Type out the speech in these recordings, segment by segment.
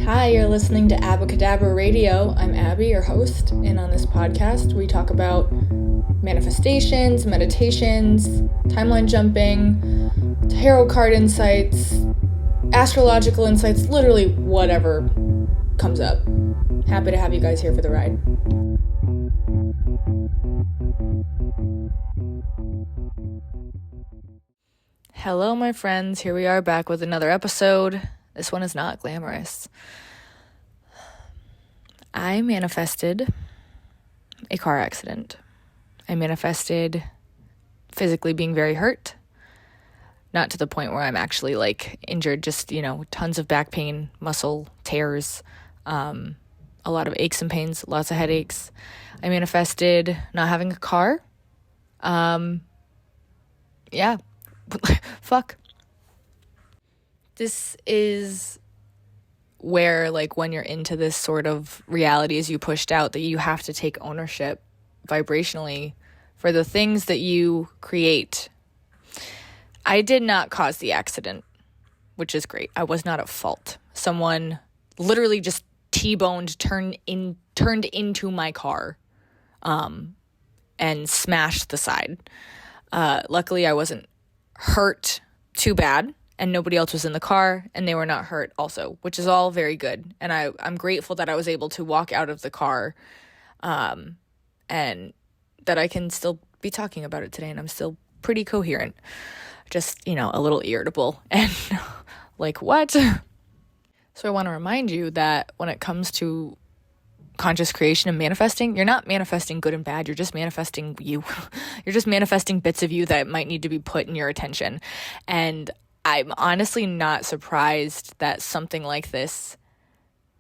Hi, you're listening to Abacadabra Radio. I'm Abby, your host, and on this podcast we talk about manifestations, meditations, timeline jumping, tarot card insights, astrological insights, literally whatever comes up. Happy to have you guys here for the ride. Hello, my friends. Here we are back with another episode. This one is not glamorous. I manifested a car accident. I manifested physically being very hurt. Not to the point where I'm actually injured, just, tons of back pain, muscle tears, a lot of aches and pains, lots of headaches. I manifested not having a car. Yeah. Fuck. This is where, when you're into this sort of reality as you pushed out, that you have to take ownership vibrationally for the things that you create. I did not cause the accident, which is great. I was not at fault. Someone literally just T-boned, turned into my car, and smashed the side. Luckily, I wasn't hurt too bad, and nobody else was in the car, and they were not hurt also, which is all very good. And I'm grateful that I was able to walk out of the car, and that I can still be talking about it today, and I'm still pretty coherent. Just, a little irritable, and what? So I want to remind you that when it comes to conscious creation and manifesting, you're not manifesting good and bad. You're just manifesting you. You're just manifesting bits of you that might need to be put in your attention. And I'm honestly not surprised that something like this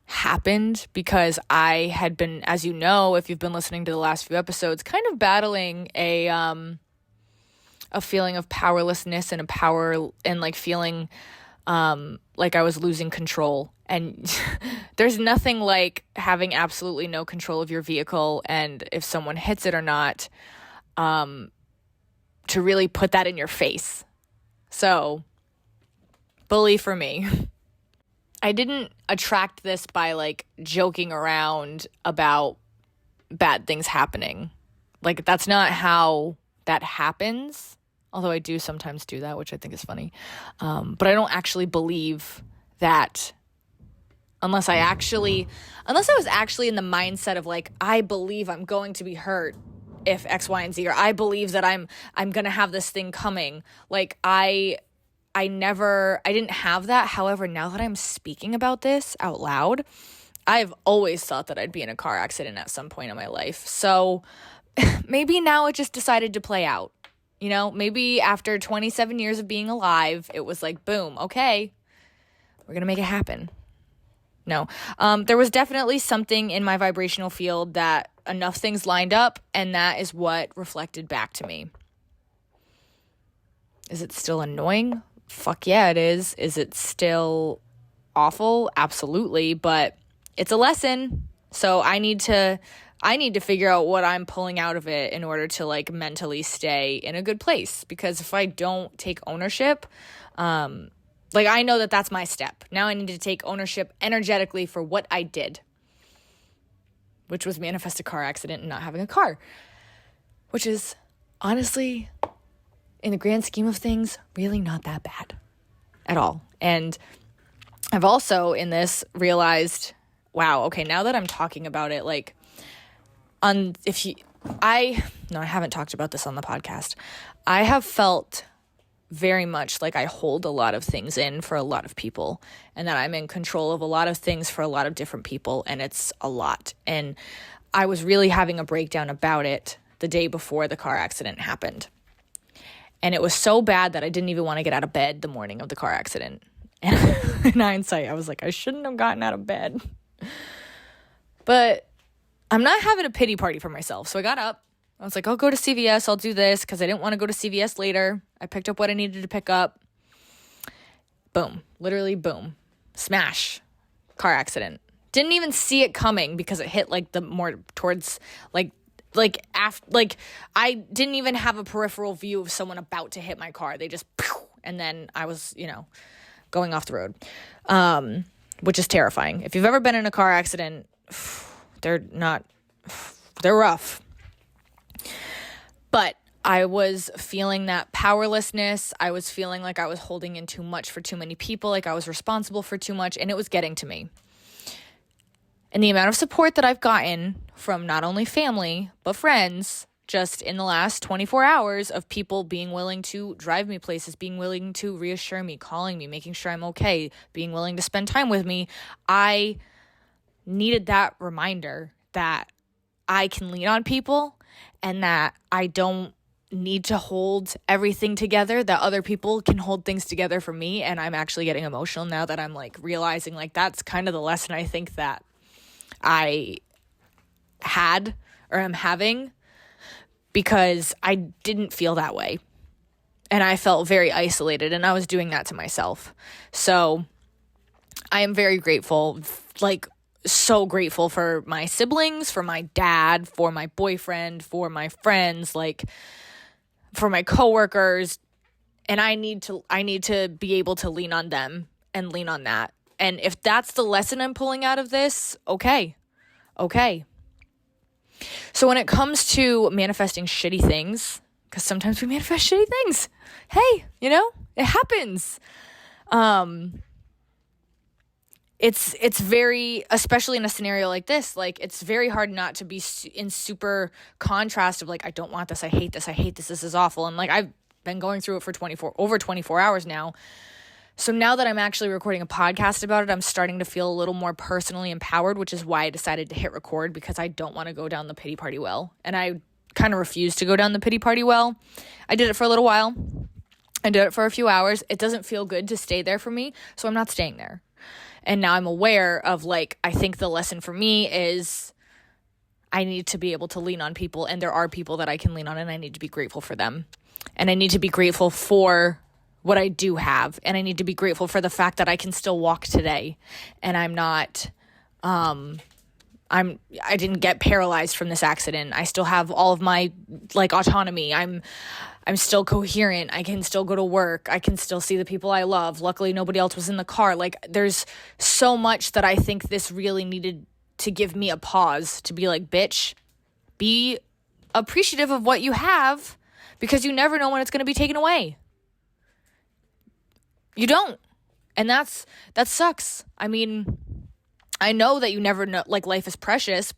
happened, because I had been, as you know, if you've been listening to the last few episodes, kind of battling a feeling of powerlessness and feeling like I was losing control. And there's nothing like having absolutely no control of your vehicle, and if someone hits it or not, to really put that in your face. So, bully for me. I didn't attract this by joking around about bad things happening. That's not how that happens. Although I do sometimes do that, which I think is funny. But I don't actually believe that unless I was actually in the mindset of I believe I'm going to be hurt if X, Y, and Z, or I believe that I'm going to have this thing coming. I didn't have that. However, now that I'm speaking about this out loud, I've always thought that I'd be in a car accident at some point in my life. So maybe now it just decided to play out. Maybe after 27 years of being alive, it was boom, okay, we're going to make it happen. No, there was definitely something in my vibrational field that enough things lined up, and that is what reflected back to me. Is it still annoying? Fuck yeah, it is. Is it still awful? Absolutely, but it's a lesson. So I need to figure out what I'm pulling out of it in order to mentally stay in a good place. Because if I don't take ownership, I know that that's my step. Now I need to take ownership energetically for what I did, which was manifest a car accident and not having a car, which is honestly, in the grand scheme of things, really not that bad at all. And I've also in this realized, wow, okay, now that I'm talking about it, I haven't talked about this on the podcast. I have felt very much like I hold a lot of things in for a lot of people, and that I'm in control of a lot of things for a lot of different people, and it's a lot. And I was really having a breakdown about it the day before the car accident happened. And it was so bad that I didn't even want to get out of bed the morning of the car accident. And in hindsight, I was like, I shouldn't have gotten out of bed. But I'm not having a pity party for myself. So I got up. I was like, I'll go to CVS. I'll do this because I didn't want to go to CVS later. I picked up what I needed to pick up. Boom. Literally boom. Smash. Car accident. Didn't even see it coming because it hit the more towards I didn't even have a peripheral view of someone about to hit my car. They just, and then I was, going off the road. which is terrifying. If you've ever been in a car accident, they're rough. But I was feeling that powerlessness. I was feeling like I was holding in too much for too many people, like I was responsible for too much, and it was getting to me. And the amount of support that I've gotten from not only family, but friends, just in the last 24 hours of people being willing to drive me places, being willing to reassure me, calling me, making sure I'm okay, being willing to spend time with me, I needed that reminder that I can lean on people and that I don't need to hold everything together, that other people can hold things together for me. And I'm actually getting emotional now that I'm like realizing like that's kind of the lesson I think that I had or am having, because I didn't feel that way. And I felt very isolated, and I was doing that to myself. So I am very grateful, like so grateful for my siblings, for my dad, for my boyfriend, for my friends, like for my coworkers. And I need to be able to lean on them and lean on that. And if that's the lesson I'm pulling out of this, okay. So when it comes to manifesting shitty things, because sometimes we manifest shitty things, hey, it happens. It's very, especially in a scenario like this, like it's very hard not to be in super contrast of like, I don't want this, I hate this, this is awful. And like, I've been going through it for over 24 hours now. So now that I'm actually recording a podcast about it, I'm starting to feel a little more personally empowered, which is why I decided to hit record, because I don't want to go down the pity party well. And I kind of refuse to go down the pity party well. I did it for a little while. I did it for a few hours. It doesn't feel good to stay there for me, so I'm not staying there. And now I'm aware of like, I think the lesson for me is I need to be able to lean on people, and there are people that I can lean on, and I need to be grateful for them. And I need to be grateful for what I do have. And I need to be grateful for the fact that I can still walk today. And I'm not, I didn't get paralyzed from this accident. I still have all of my like autonomy. I'm still coherent. I can still go to work. I can still see the people I love. Luckily, nobody else was in the car. Like there's so much that I think this really needed to give me a pause to be like, bitch, be appreciative of what you have, because you never know when it's going to be taken away. You don't. And that sucks. I mean, I know that you never know, like life is precious,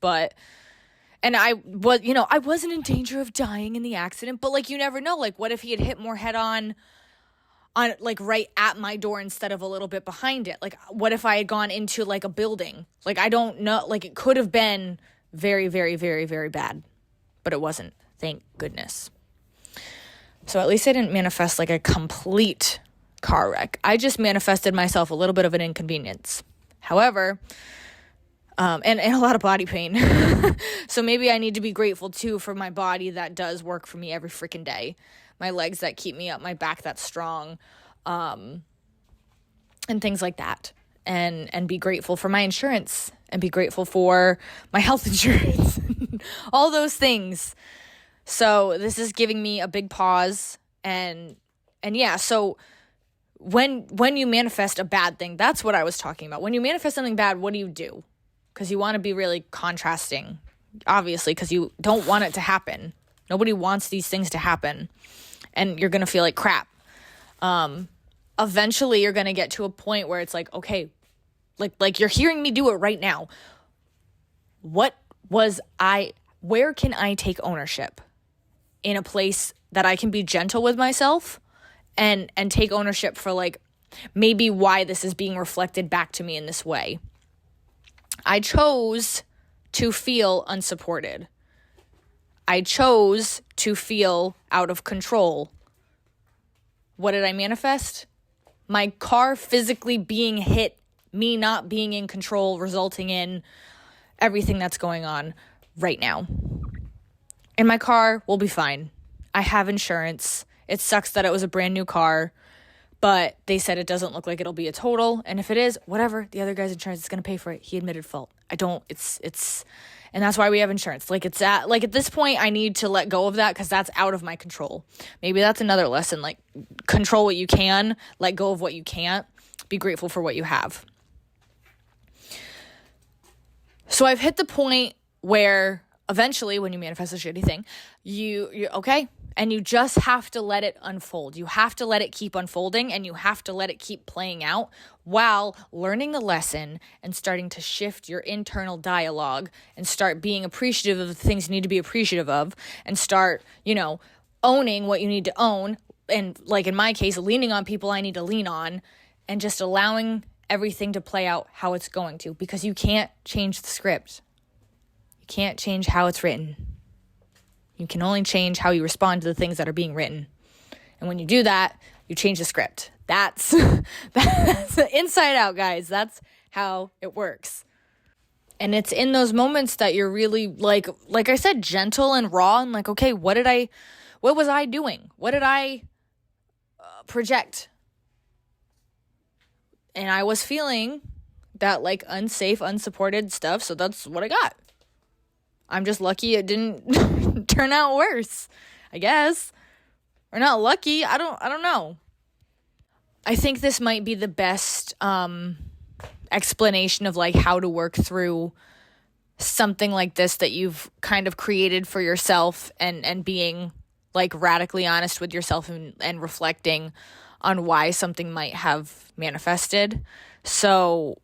and I wasn't in danger of dying in the accident, but like, you never know. Like, what if he had hit more head on like right at my door instead of a little bit behind it? Like, what if I had gone into like a building? Like, I don't know. Like, it could have been very, very, very, very bad, but it wasn't. Thank goodness. So at least I didn't manifest like a complete car wreck. I just manifested myself a little bit of an inconvenience. However, and a lot of body pain. So maybe I need to be grateful too for my body that does work for me every freaking day. My legs that keep me up, my back that's strong, and things like that. And be grateful for my insurance, and be grateful for my health insurance. All those things. So this is giving me a big pause. And yeah, so when you manifest a bad thing, that's what I was talking about. When you manifest something bad, what do? Because you want to be really contrasting, obviously, because you don't want it to happen. Nobody wants these things to happen, and you're going to feel like crap. Eventually, you're going to get to a point where it's like, okay, like you're hearing me do it right now. Where can I take ownership in a place that I can be gentle with myself and take ownership for like maybe why this is being reflected back to me in this way? I chose to feel unsupported. I chose to feel out of control. What did I manifest? My car physically being hit, me not being in control, resulting in everything that's going on right now. And my car will be fine. I have insurance. It sucks that it was a brand new car, but they said it doesn't look like it'll be a total. And if it is, whatever, the other guy's insurance is going to pay for it. He admitted fault. And that's why we have insurance. Like at this point, I need to let go of that because that's out of my control. Maybe that's another lesson. Like, control what you can, let go of what you can't, be grateful for what you have. So I've hit the point where eventually when you manifest a shitty thing, you okay, and you just have to let it unfold. You have to let it keep unfolding, and you have to let it keep playing out while learning the lesson and starting to shift your internal dialogue and start being appreciative of the things you need to be appreciative of, and start, owning what you need to own. And like in my case, leaning on people I need to lean on, and just allowing everything to play out how it's going to, because you can't change the script. You can't change how it's written. You can only change how you respond to the things that are being written. And when you do that, you change the script. That's the inside out, guys. That's how it works. And it's in those moments that you're really like I said, gentle and raw, and like, okay, what was I doing? What did I project? And I was feeling that like unsafe, unsupported stuff. So that's what I got. I'm just lucky it didn't turn out worse, I guess. Or not lucky. I don't know. I think this might be the best explanation of like how to work through something like this that you've kind of created for yourself, and being like radically honest with yourself and reflecting on why something might have manifested. So,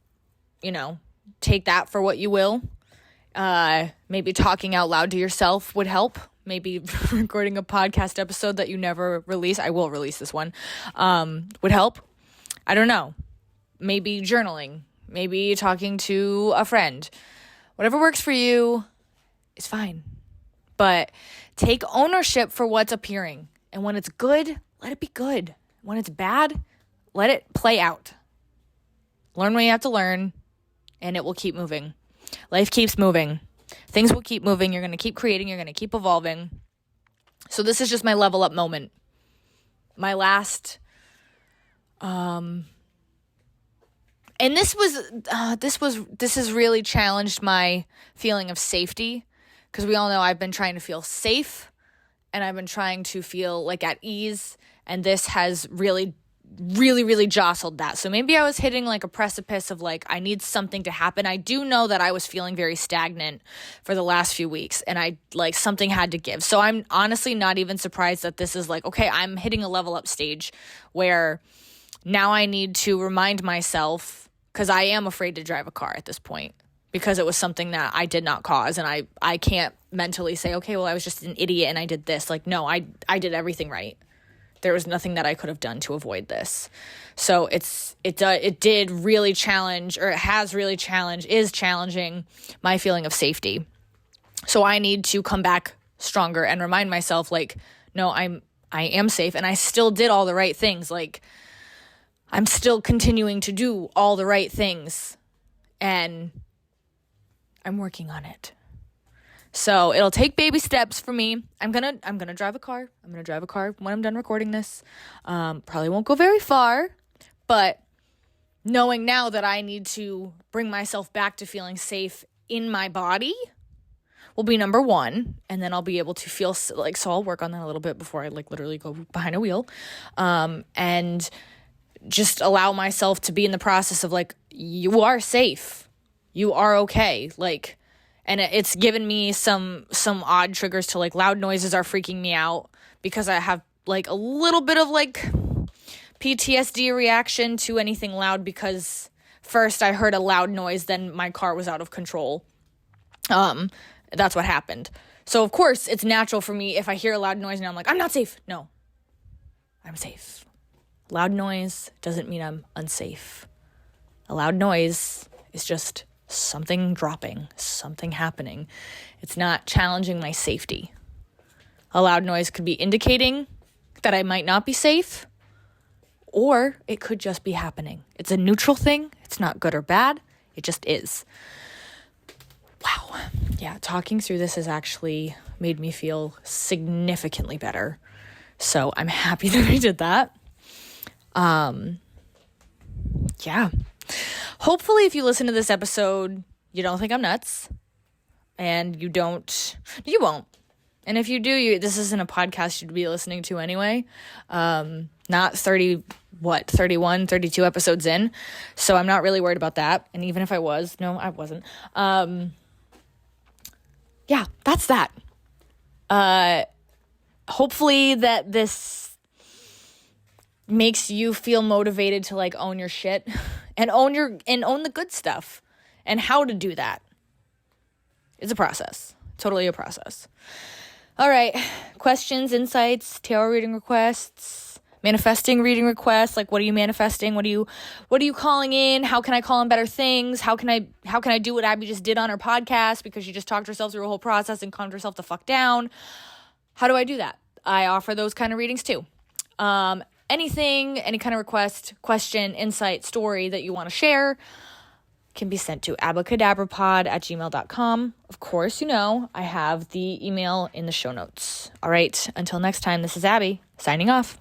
take that for what you will. Maybe talking out loud to yourself would help. Maybe recording a podcast episode that you never release. I will release this one. Would help. I don't know. Maybe journaling. Maybe talking to a friend. Whatever works for you is fine. But take ownership for what's appearing. And when it's good, let it be good. When it's bad, let it play out. Learn what you have to learn, and it will keep moving. Life keeps moving. Things will keep moving. You're going to keep creating. You're going to keep evolving. So this is just my level up moment. My last, and this has really challenged my feeling of safety, because we all know I've been trying to feel safe, and I've been trying to feel like at ease, and this has really jostled that. So maybe I was hitting like a precipice of like, I need something to happen. I do know that I was feeling very stagnant for the last few weeks, and I like something had to give. So I'm honestly not even surprised that this is like, okay, I'm hitting a level up stage where now I need to remind myself, because I am afraid to drive a car at this point, because it was something that I did not cause. And I can't mentally say, okay, well, I was just an idiot and I did this. Like, no, I did everything right. There was nothing that I could have done to avoid this. So it did really challenge, or it has really is challenging my feeling of safety. So I need to come back stronger and remind myself, like, no, I am safe, and I still did all the right things. Like, I'm still continuing to do all the right things, and I'm working on it. So it'll take baby steps for me. I'm gonna drive a car. I'm gonna drive a car when I'm done recording this. Probably won't go very far, but knowing now that I need to bring myself back to feeling safe in my body will be number one. And then I'll be able to feel like, so I'll work on that a little bit before I like literally go behind a wheel. And just allow myself to be in the process of like, you are safe. You are okay. Like, and it's given me some odd triggers to like loud noises are freaking me out, because I have like a little bit of like PTSD reaction to anything loud, because first I heard a loud noise, then my car was out of control. That's what happened. So of course it's natural for me if I hear a loud noise and I'm like, I'm not safe. No, I'm safe. Loud noise doesn't mean I'm unsafe. A loud noise is just something dropping, something happening. It's not challenging my safety. A loud noise could be indicating that I might not be safe, or it could just be happening. It's a neutral thing. It's not good or bad. It just is. Wow. Yeah, talking through this has actually made me feel significantly better. So I'm happy that I did that. Yeah. Hopefully, if you listen to this episode, you don't think I'm nuts, and you won't. And if you do, this isn't a podcast you'd be listening to anyway. Not 31, 32 episodes in. So I'm not really worried about that. And even if I was, no, I wasn't. yeah, that's that. Hopefully that this makes you feel motivated to like own your shit and own the good stuff, and how to do that. It's a process. Totally a process. All right. Questions, insights, tarot reading requests, manifesting reading requests. Like, what are you manifesting? What are you calling in? How can I call in better things? How can I do what Abby just did on her podcast, because she just talked herself through a whole process and calmed herself the fuck down? How do I do that? I offer those kind of readings too. Anything, any kind of request, question, insight, story that you want to share can be sent to abacadabrapod@gmail.com. Of course, I have the email in the show notes. All right, until next time, this is Abby, signing off.